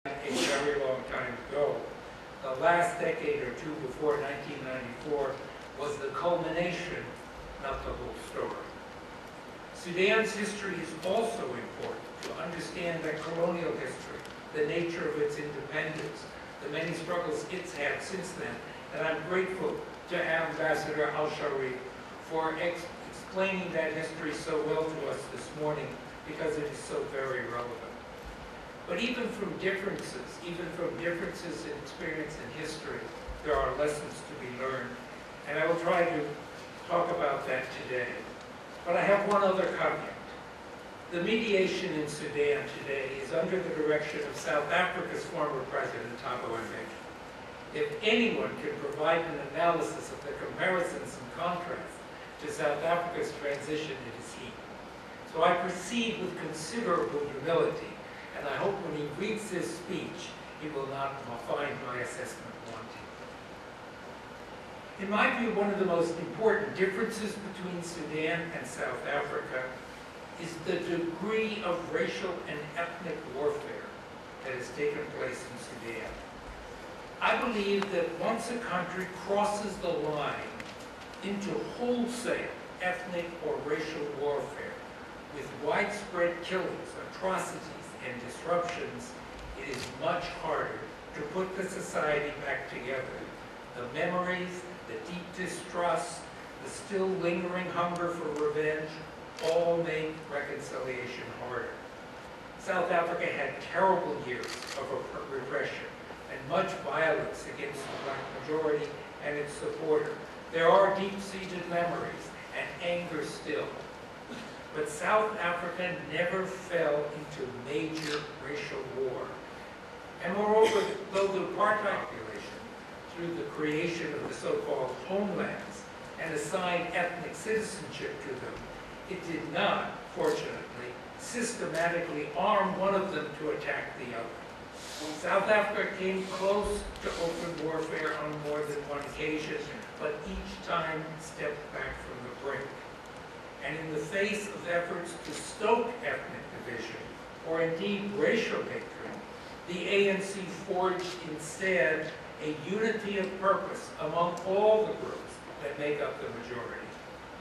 a very long time ago. The last decade or two before 1994 was the culmination, not the whole story. Sudan's history is also important to understand that colonial history, the nature of its independence, the many struggles it's had since then, and I'm grateful to Ambassador Al-Sharif for explaining that history so well to us this morning because it is so very relevant. But even from differences in experience and history, there are lessons to be learned, and I will try to talk about that today. But I have one other caveat. The mediation in Sudan today is under the direction of South Africa's former president, Thabo Mbeki. If anyone can provide an analysis of the comparisons and contrasts to South Africa's transition, it is he. So I proceed with considerable humility, and I hope when he reads this speech, he will not find my assessment wanting. In my view, one of the most important differences between Sudan and South Africa is the degree of racial and ethnic warfare that has taken place in Sudan. I believe that once a country crosses the line into wholesale ethnic or racial warfare with widespread killings, atrocities, and disruptions, it is much harder to put the society back together. The memories, the deep distrust, the still lingering hunger for revenge all make reconciliation harder. South Africa had terrible years of repression and much violence against the black majority and its supporters. There are deep-seated memories and anger still. But South Africa never fell into major racial war. And moreover, though the apartheid population, through the creation of the so-called homelands and assigned ethnic citizenship to them, it did not, fortunately, systematically arm one of them to attack the other. South Africa came close to open warfare on more than one occasion, but each time stepped back from the brink. And in the face of efforts to stoke ethnic division, or indeed racial hatred, the ANC forged instead a unity of purpose among all the groups that make up the majority,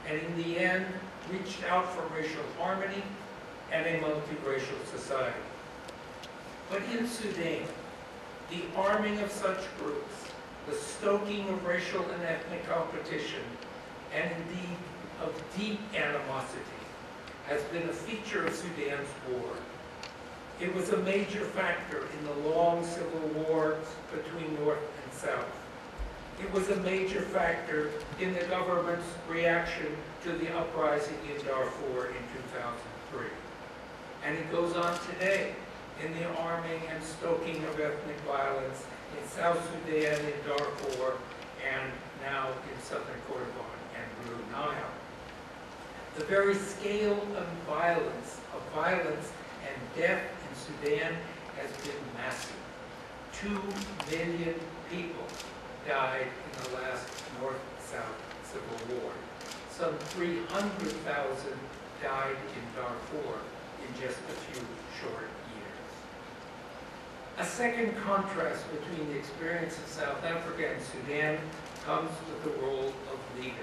and in the end, reached out for racial harmony and a multiracial society. But in Sudan, the arming of such groups, the stoking of racial and ethnic competition, and indeed of deep animosity, has been a feature of Sudan's war. It was a major factor in the long civil war between North and South. It was a major factor in the government's reaction to the uprising in Darfur in 2003. And it goes on today in the arming and stoking of ethnic violence in South Sudan, in Darfur, and now in southern Kordofan and Blue Nile. The very scale of violence and death in Sudan has been massive. 2 million people died in the last North-South Civil War. Some 300,000 died in Darfur in just a few short years. A second contrast between the experience of South Africa and Sudan comes with the role of leaders.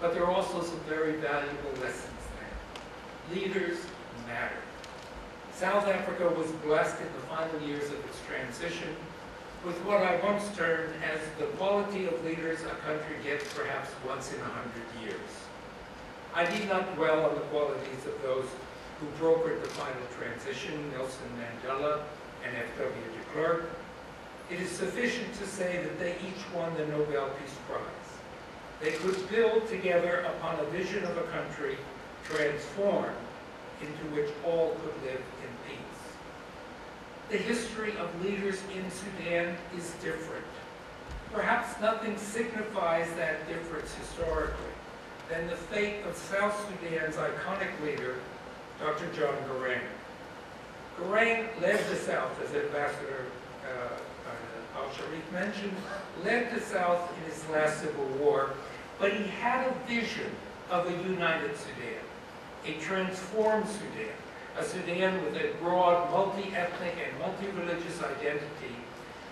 But there are also some very valuable lessons there. Leaders matter. South Africa was blessed in the final years of its transition with what I once termed as the quality of leaders a country gets perhaps once in 100 years. I need not dwell on the qualities of those who brokered the final transition, Nelson Mandela and F.W. de Klerk. It is sufficient to say that they each won the Nobel Peace Prize. They could build together upon a vision of a country transformed into which all could live in peace. The history of leaders in Sudan is different. Perhaps nothing signifies that difference historically than the fate of South Sudan's iconic leader, Dr. John Garang. Garang led the South, as Ambassador Al-Sharif mentioned, led the South in his last civil war, but he had a vision of a united Sudan, a transformed Sudan, a Sudan with a broad multi-ethnic and multi-religious identity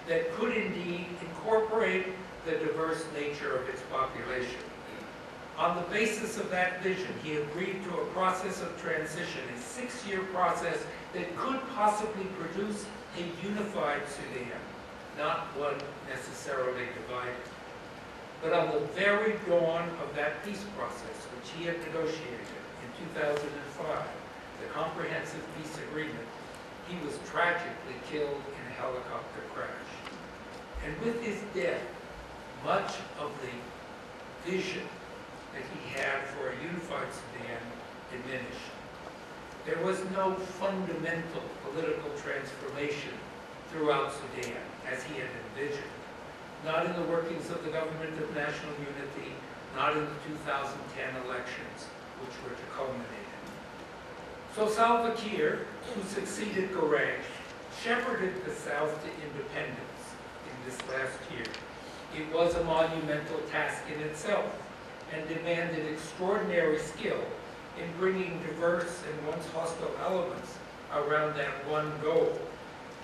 that could indeed incorporate the diverse nature of its population. On the basis of that vision, he agreed to a process of transition, a 6-year process that could possibly produce a unified Sudan, not one necessarily divided. But on the very dawn of that peace process, which he had negotiated in 2005, the Comprehensive Peace Agreement, he was tragically killed in a helicopter crash. And with his death, much of the vision that he had for a unified Sudan diminished. There was no fundamental political transformation throughout Sudan as he had envisioned. Not in the workings of the Government of National Unity, not in the 2010 elections, which were to culminate in. So Salva Kiir, who succeeded Garang, shepherded the South to independence in this last year. It was a monumental task in itself and demanded extraordinary skill in bringing diverse and once hostile elements around that one goal.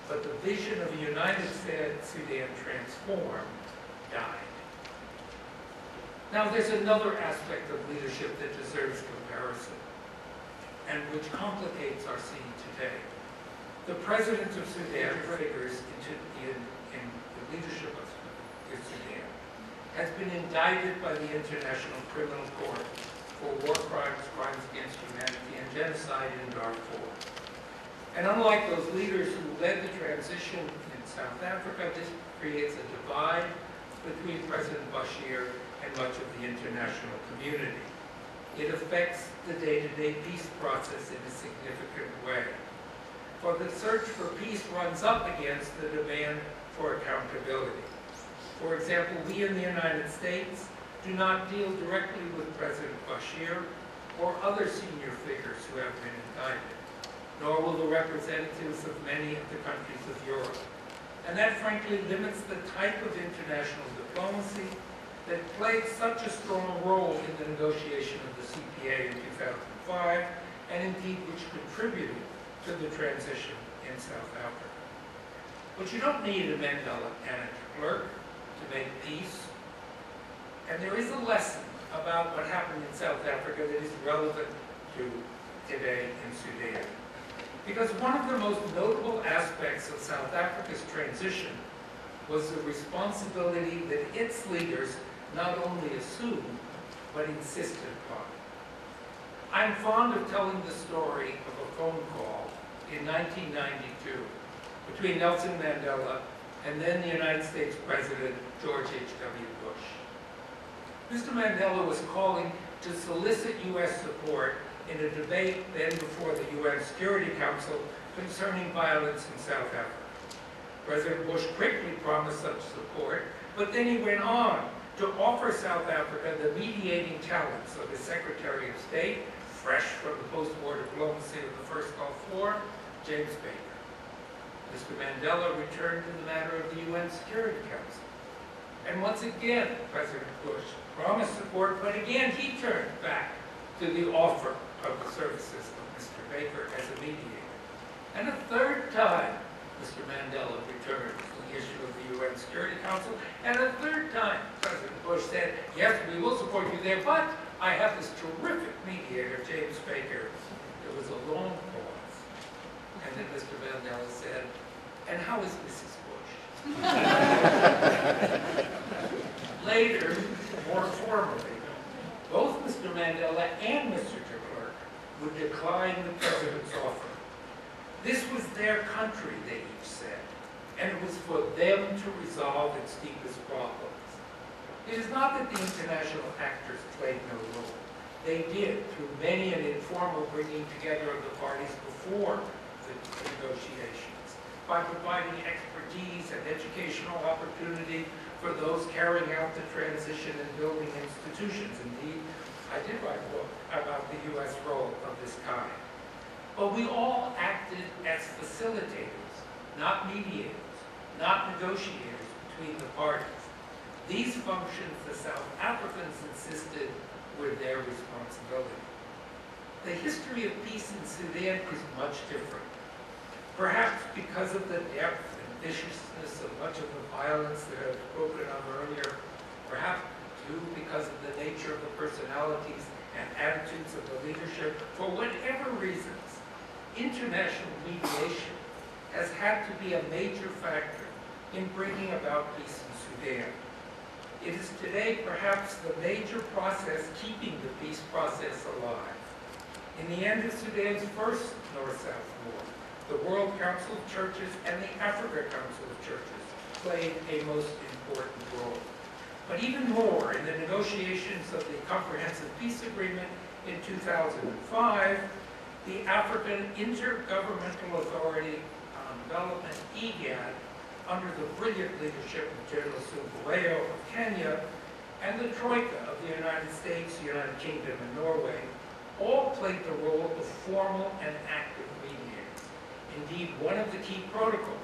But the vision of a united Sudan transformed died. Now there's another aspect of leadership that deserves comparison and which complicates our scene today. The president of Sudan figures in the leadership of Sudan has been indicted by the International Criminal Court for war crimes, crimes against humanity, and genocide in Darfur. And unlike those leaders who led the transition in South Africa, this creates a divide between President Bashir and much of the international community. It affects the day-to-day peace process in a significant way. For the search for peace runs up against the demand for accountability. For example, we in the United States do not deal directly with President Bashir or other senior figures who have been indicted, nor will the representatives of many of the countries of Europe. And that frankly limits the type of international diplomacy that played such a strong role in the negotiation of the CPA in 2005, and indeed which contributed to the transition in South Africa. But you don't need a Mandela and a clerk to make peace. And there is a lesson about what happened in South Africa that is relevant to today in Sudan. Because one of the most notable aspects of South Africa's transition was the responsibility that its leaders not only assumed, but insisted upon. I'm fond of telling the story of a phone call in 1992 between Nelson Mandela and then the United States President George H.W. Bush. Mr. Mandela was calling to solicit U.S. support in a debate then before the UN Security Council concerning violence in South Africa. President Bush quickly promised such support, but then he went on to offer South Africa the mediating talents of his Secretary of State, fresh from the post-war diplomacy of the First Gulf War, James Baker. Mr. Mandela returned to the matter of the UN Security Council. And once again, President Bush promised support, but again he turned back to the offer of the services of Mr. Baker as a mediator. And a third time, Mr. Mandela returned to the issue of the UN Security Council, and a third time, President Bush said, yes, we will support you there, but I have this terrific mediator, James Baker. There was a long pause, and then Mr. Mandela said, and how is Mrs. Bush? Later, more formally, both Mr. Mandela and Mr. de Klerk would decline the president's offer. This was their country, they each said, and it was for them to resolve its deepest problems. It is not that the international actors played no role. They did, through many an informal bringing together of the parties before the negotiations, by providing expertise and educational opportunity for those carrying out the transition and building institutions. Indeed, I did write a book about the U.S. role of this kind. But we all acted as facilitators, not mediators, not negotiators between the parties. These functions, the South Africans insisted, were their responsibility. The history of peace in Sudan is much different. Perhaps because of the depth and viciousness of much of the violence that I've spoken of earlier, perhaps too because of the nature of the personalities and attitudes of the leadership, for whatever reasons, international mediation has had to be a major factor in bringing about peace in Sudan. It is today perhaps the major process keeping the peace process alive. In the end of Sudan's first North-South War, the World Council of Churches and the Africa Council of Churches played a most important role. But even more, in the negotiations of the Comprehensive Peace Agreement in 2005, the African Intergovernmental Authority on Development, IGAD, under the brilliant leadership of General Sumbuleo of Kenya, and the Troika of the United States, the United Kingdom, and Norway, all played the role of formal and active mediators. Indeed, one of the key protocols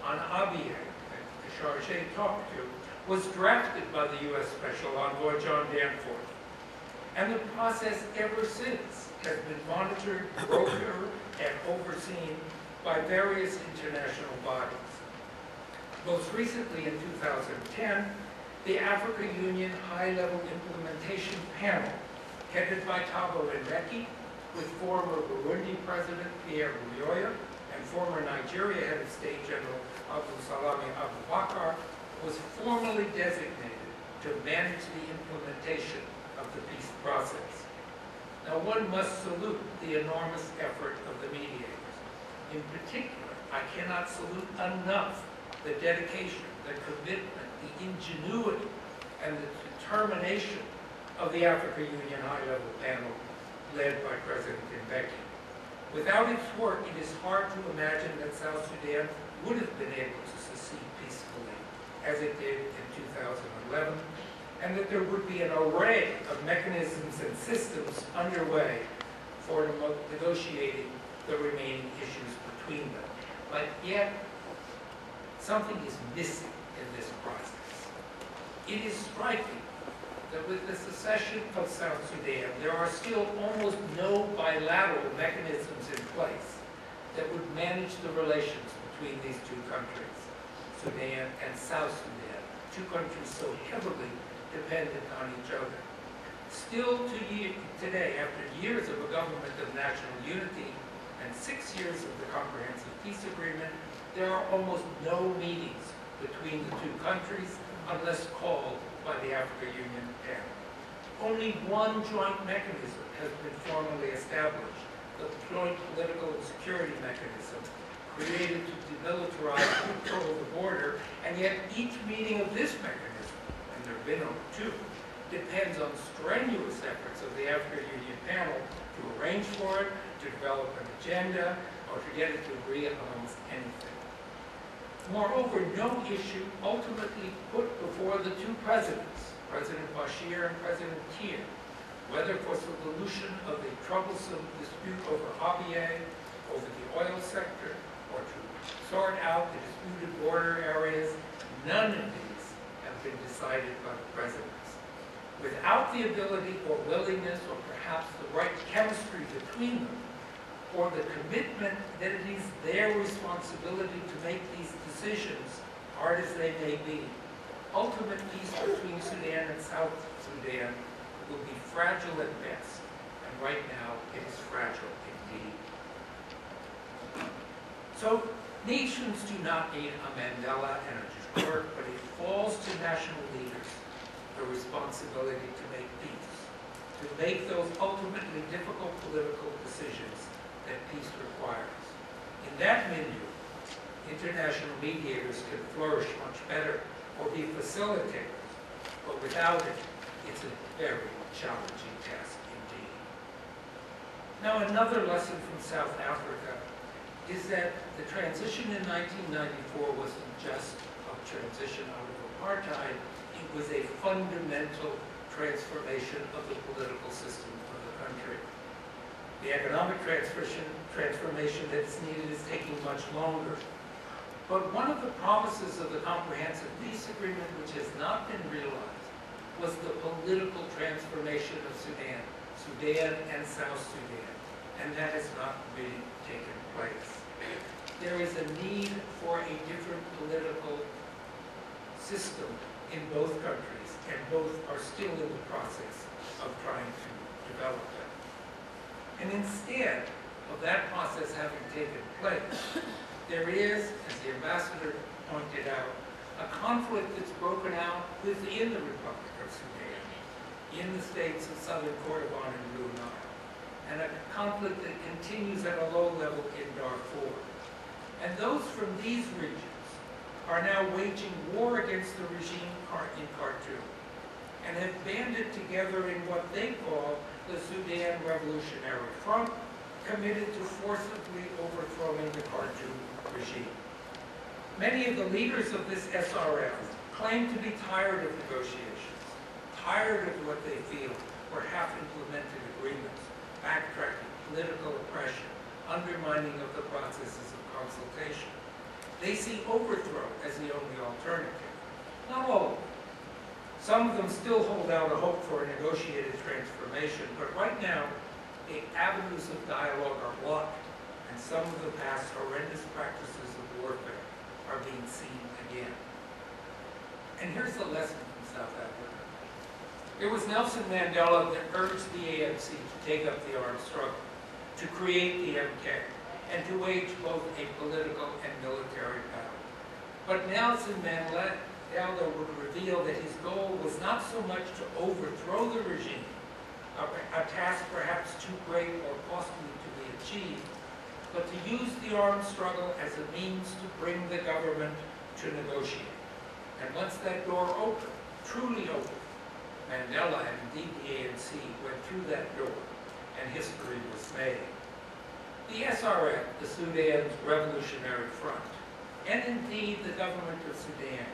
on Abyei that Chargé talked to was drafted by the U.S. Special Envoy John Danforth. And the process ever since has been monitored, brokered, and overseen by various international bodies. Most recently in 2010, the Africa Union High-Level Implementation Panel, headed by Thabo Mbeki, with former Burundi President Pierre Buyoya and former Nigeria Head of State General Abdul Salami Abubakar, was formally designated to manage the implementation of the peace process. Now, one must salute the enormous effort of the mediators. In particular, I cannot salute enough the dedication, the commitment, the ingenuity, and the determination of the Africa Union High-Level Panel led by President Mbeki. Without its work, it is hard to imagine that South Sudan would have been able to secede peacefully, as it did in 2011, and that there would be an array of mechanisms and systems underway for negotiating the remaining issues between them. But yet, something is missing in this process. It is striking that with the secession of South Sudan, there are still almost no bilateral mechanisms in place that would manage the relations between these two countries, Sudan and South Sudan, two countries so heavily dependent on each other. Still today, after years of a government of national unity and 6 years of the Comprehensive Peace Agreement, there are almost no meetings between the two countries unless called by the Africa Union panel. Only one joint mechanism has been formally established, the Joint Political and Security Mechanism, created to demilitarize and control the border, and yet each meeting of this mechanism, and there have been over 2, depends on strenuous efforts of the Africa Union panel to arrange for it, to develop an agenda, or to get it to agree on almost anything. Moreover, no issue ultimately put before the two presidents, President Bashir and President Kiir, whether for solution of the troublesome dispute over Abyei, over the oil sector, or to sort out the disputed border areas, none of these have been decided by the presidents. Without the ability or willingness, or perhaps the right chemistry between them, or the commitment that it is their responsibility to make these decisions, hard as they may be, ultimate peace between Sudan and South Sudan will be fragile at best, and right now it is fragile indeed. So nations do not need a Mandela and a Clerk, but it falls to national leaders the responsibility to make peace, to make those ultimately difficult political decisions that peace requires. In that milieu, international mediators can flourish much better or be facilitators, but without it, it's a very challenging task indeed. Now, another lesson from South Africa is that the transition in 1994 wasn't just a transition out of apartheid, it was a fundamental transformation of the political system of the country. The economic transformation that's needed is taking much longer. But one of the promises of the Comprehensive Peace Agreement, which has not been realized, was the political transformation of Sudan Sudan and South Sudan, and that has not really taken place. There is a need for a different political system in both countries, and both are still in the process of trying to develop them. And instead of that process having taken place, there is, as the ambassador pointed out, a conflict that's broken out within the Republic of Sudan, in the states of Southern Kordofan and Blue Nile, and a conflict that continues at a low level in Darfur. And those from these regions are now waging war against the regime in Khartoum, and have banded together in what they call the Sudan Revolutionary Front, committed to forcibly overthrowing the Khartoum regime. Many of the leaders of this SRF claim to be tired of negotiations, tired of what they feel were half-implemented agreements, backtracking, political oppression, undermining of the processes of consultation. They see overthrow as the only alternative. Not all of them. Some of them still hold out a hope for a negotiated transformation, but right now, the avenues of dialogue are blocked, and some of the past horrendous practices of warfare are being seen again. And here's the lesson from South Africa. It was Nelson Mandela that urged the ANC to take up the armed struggle, to create the MK, and to wage both a political and military battle. But Nelson Mandela would reveal that his goal was not so much to overthrow the regime, a task perhaps too great or costly to be achieved, but to use the armed struggle as a means to bring the government to negotiate. And once that door opened, truly opened, Mandela and indeed the ANC went through that door, and history was made. The SRF, the Sudan's Revolutionary Front, and indeed the government of Sudan,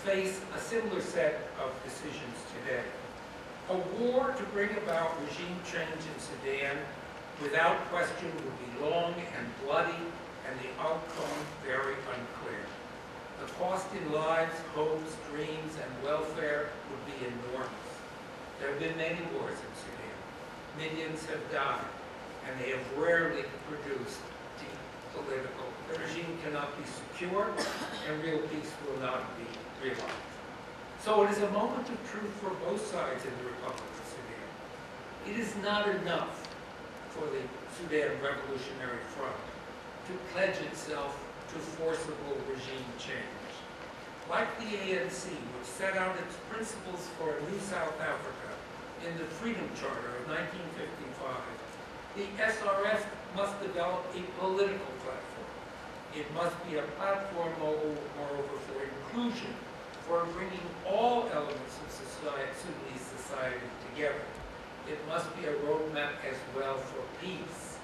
face a similar set of decisions today. A war to bring about regime change in Sudan, without question, would be long and bloody, and the outcome very unclear. The cost in lives, hopes, dreams, and welfare would be enormous. There have been many wars in Sudan. Millions have died, and they have rarely produced deep political. The regime cannot be secure, and real peace will not be realized. So it is a moment of truth for both sides in the Republic of Sudan. It is not enough for the Sudan Revolutionary Front to pledge itself to forcible regime change. Like the ANC, which set out its principles for a new South Africa in the Freedom Charter of 1955, the SRF must develop a political platform. It must be a platform, moreover, for inclusion, for bringing all elements of Sudanese society together. It must be a roadmap as well for peace.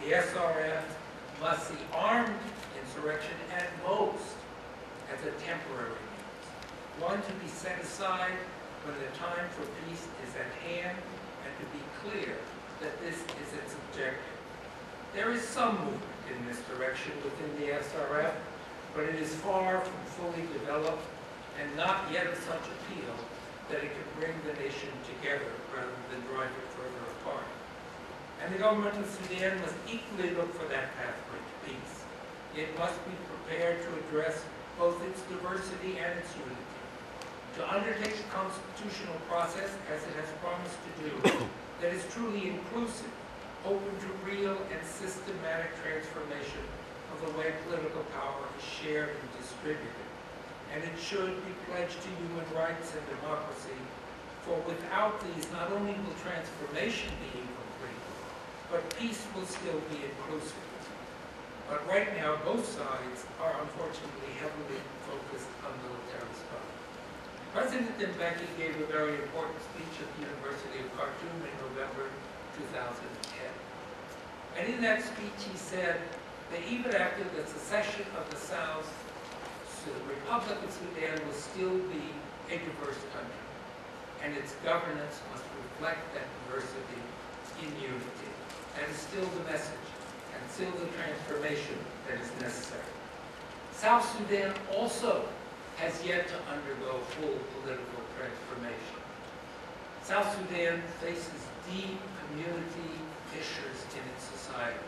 The SRF must see armed insurrection at most as a temporary means, one to be set aside when the time for peace is at hand, and to be clear that this is its objective. There is some movement in this direction within the SRF, but it is far from fully developed and not yet of such appeal that it can bring the nation together rather than drive it further apart. And the government of Sudan must equally look for that pathway to peace. It must be prepared to address both its diversity and its unity, to undertake a constitutional process, as it has promised to do, that is truly inclusive, open to real and systematic transformation of the way political power is shared and distributed. And it should be pledged to human rights and democracy, for without these, not only will transformation be incomplete, but peace will still be inclusive. But right now, both sides are unfortunately heavily focused on military stuff. President Mbeki gave a very important speech at the University of Khartoum in November 2010. And in that speech, he said that even after the secession of the South, the Republic of Sudan will still be a diverse country, and its governance must reflect that diversity in unity. That is still the message, and still the transformation that is necessary. South Sudan also has yet to undergo full political transformation. South Sudan faces deep community fissures in its society.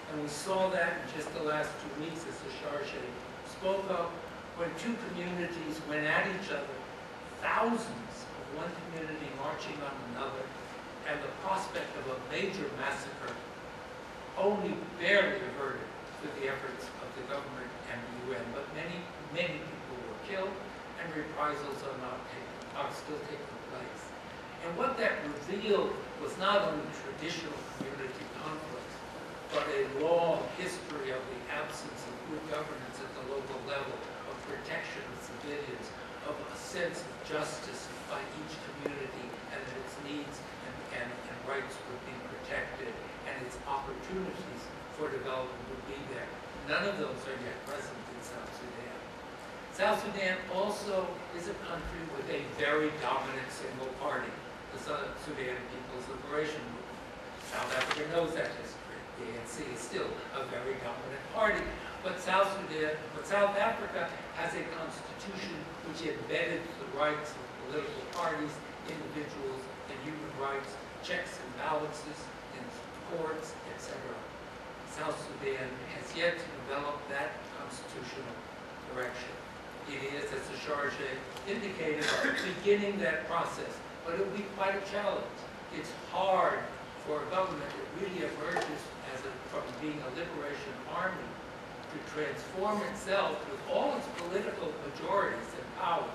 And we saw that in just the last 2 weeks, as the Charge spoke of, when two communities went at each other, thousands of one community marching on another, and the prospect of a major massacre only barely averted through the efforts of the government and the UN. But many, many people were killed, and reprisals are still taking place. And what that revealed was not only traditional community conflicts, but a long history of the absence of good governance at the local level, of protection of civilians, of a sense of justice by each community, and that its needs and rights would be protected, and its opportunities for development would be there. None of those are yet present in South Sudan. South Sudan also is a country with a very dominant single party, the Sudan People's Liberation Movement. South Africa knows that history. The ANC is still a very dominant party. But South Africa has a constitution which embedded the rights of political parties, individuals, and human rights, checks and balances in courts, etc. South Sudan has yet to develop that constitutional direction. It is, as the Charge indicated, beginning that process, but it will be quite a challenge. It's hard for a government that really emerges from being a liberation army to transform itself with all its political majorities and power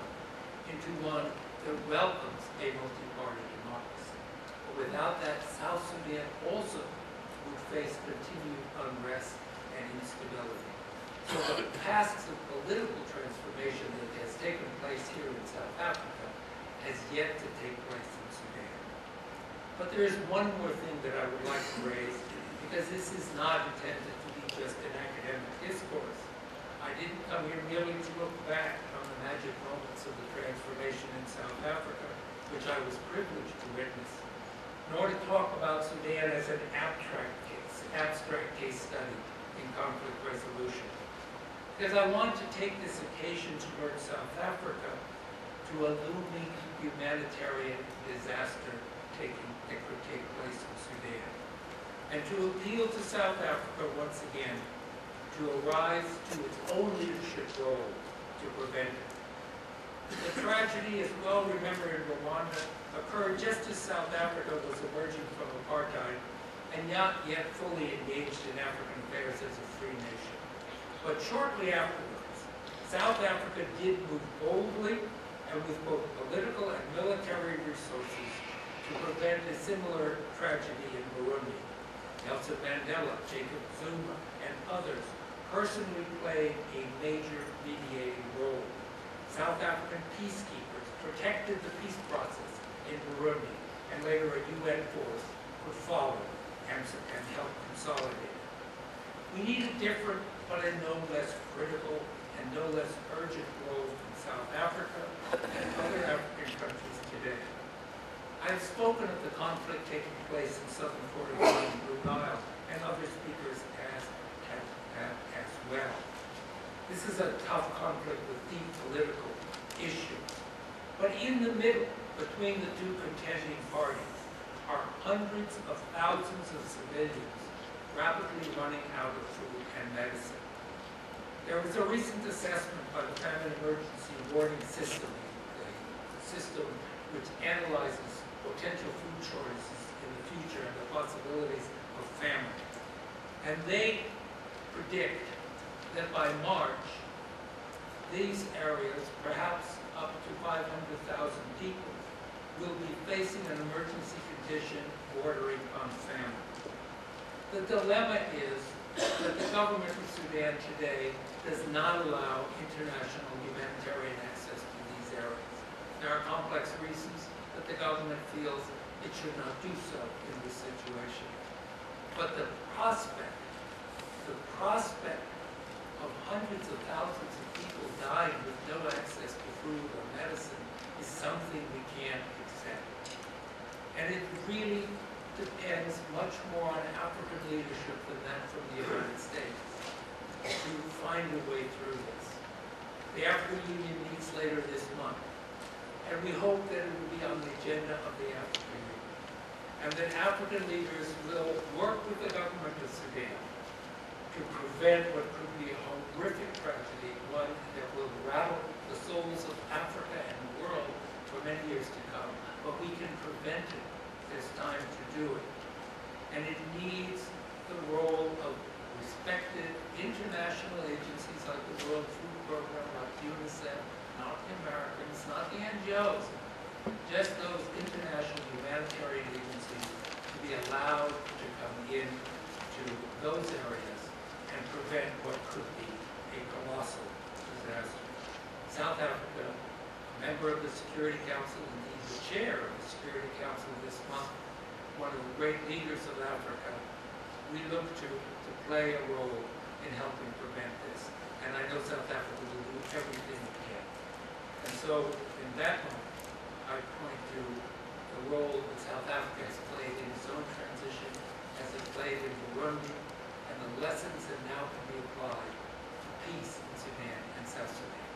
into one that welcomes a multi-party democracy. But without that, South Sudan also would face continued unrest and instability. So the tasks of political transformation that has taken place here in South Africa has yet to take place in Sudan. But there is one more thing that I would like to raise, because this is not intended to be just an academic discourse. I didn't come here merely to look back on the magic moments of the transformation in South Africa, which I was privileged to witness, nor to talk about Sudan as an abstract case study in conflict resolution. Because I want to take this occasion to turn South Africa to a looming humanitarian disaster that could take place in Sudan, and to appeal to South Africa once again to arise to its own leadership role to prevent it. The tragedy, as well remembered in Rwanda, occurred just as South Africa was emerging from apartheid and not yet fully engaged in African affairs as a free nation. But shortly afterwards, South Africa did move boldly and with both political and military resources to prevent a similar tragedy in Burundi. Nelson Mandela, Jacob Zuma, and others personally played a major mediating role. South African peacekeepers protected the peace process in Burundi, and later a UN force would follow and help consolidate it. We need a different, but a no less critical and no less urgent role from South Africa and other African countries today. I have spoken of the conflict taking place in southern Kordofan and Blue Nile, and other speakers as well. This is a tough conflict with deep political issues. But in the middle, between the two contending parties, are hundreds of thousands of civilians rapidly running out of food and medicine. There was a recent assessment by the Famine Emergency Warning System, the system which analyzes potential food shortages in the future and the possibilities of famine. And they predict that by March, these areas, perhaps up to 500,000 people, will be facing an emergency condition bordering on famine. The dilemma is that the government of Sudan today does not allow international humanitarian access to these areas. There are complex reasons that the government feels it should not do so in this situation. But the prospect of hundreds of thousands of people dying with no access to food or medicine is something we can't accept. And it really depends much more on African leadership than that from the United States to find a way through this. The African Union meets later this month, And we hope that it will be on the agenda of the African Union. And that African leaders will work with the government of Sudan to prevent what could be a horrific tragedy, one that will rattle the souls of Africa and the world for many years to come. But we can prevent it. There's time to do it. And it needs the role of respected international agencies like the World Food Program, like UNICEF, not the Americans, not the NGOs, just those international humanitarian agencies to be allowed to come in to those areas and prevent what could be a colossal disaster. South Africa, a member of the Security Council, indeed the chair of the Security Council this month, one of the great leaders of Africa, we look to play a role in helping prevent this. And I know South Africa will do everything it can. And so, in that moment, I point to the role that South Africa has played in its own transition, as it played in Burundi, and the lessons that now can be applied to peace in Sudan and South Sudan.